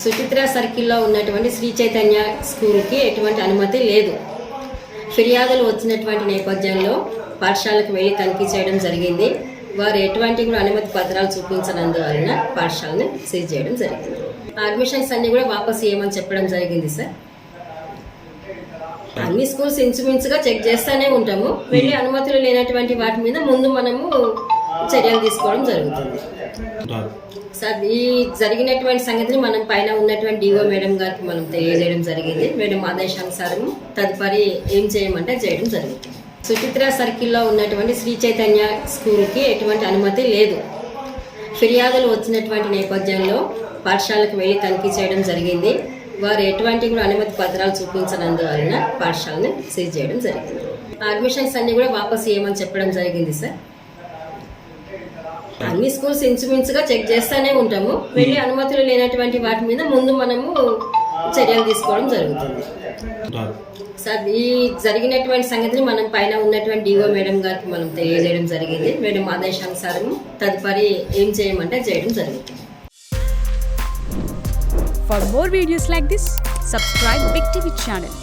సుచిత్ర సర్కిల్లో ఉన్నటువంటి శ్రీ చైతన్య స్కూల్కి ఎటువంటి అనుమతి లేదు. ఫిర్యాదులు వచ్చినటువంటి నేపథ్యంలో పాఠశాలకు వెళ్ళి తనిఖీ చేయడం జరిగింది. వారు ఎటువంటి కూడా అనుమతి పత్రాలు చూపించనందువలన పాఠశాలను సీజ్ చేయడం జరిగింది. అడ్మిషన్స్ అన్ని కూడా వాపసు ఇవ్వమని చెప్పడం జరిగింది సార్. అన్ని స్కూల్స్ ఇంచుమించుగా చెక్ చేస్తూనే ఉంటాము. వెళ్ళి అనుమతులు లేనటువంటి వాటి మీద ముందు మనము చర్యలు తీసుకోవడం జరుగుతుంది సార్. ఈ జరిగినటువంటి సంగతిని మనం పైన ఉన్నటువంటి డిఓ మేడం గారికి మనం తెలియజేయడం జరిగింది. మేడం ఆదేశానుసారం తదుపరి ఏం చేయమంటే చేయడం జరుగుతుంది. సుచిత్ర సర్కిల్లో ఉన్నటువంటి శ్రీ చైతన్య స్కూల్కి ఎటువంటి అనుమతి లేదు. ఫిర్యాదులు వచ్చినటువంటి నేపథ్యంలో పాఠశాలకు వెళ్ళి తనిఖీ చేయడం జరిగింది. వారు ఎటువంటి కూడా అనుమతి పత్రాలు చూపించనందువలన పాఠశాలను సీజ్ చేయడం జరిగింది. అడ్మిషన్స్ అన్ని కూడా వాపసు ఇవ్వమని చెప్పడం జరిగింది సార్. అన్ని స్కూల్స్ ఇంచుమించుగా చెక్ చేస్తూనే ఉంటాము. వెళ్ళి అనుమతులు లేనటువంటి వాటి మీద ముందు మనము చర్యలు తీసుకోవడం జరుగుతుంది సార్. ఈ జరిగినటువంటి సంగతిని మనం పైన ఉన్నటువంటి డిఓ మేడం గారికి మనం తెలియజేయడం జరిగింది. మేడం ఆదేశానుసారం తదుపరి ఏం చేయమంటే చేయడం జరుగుతుంది. For more videos like this, subscribe Big TV channel.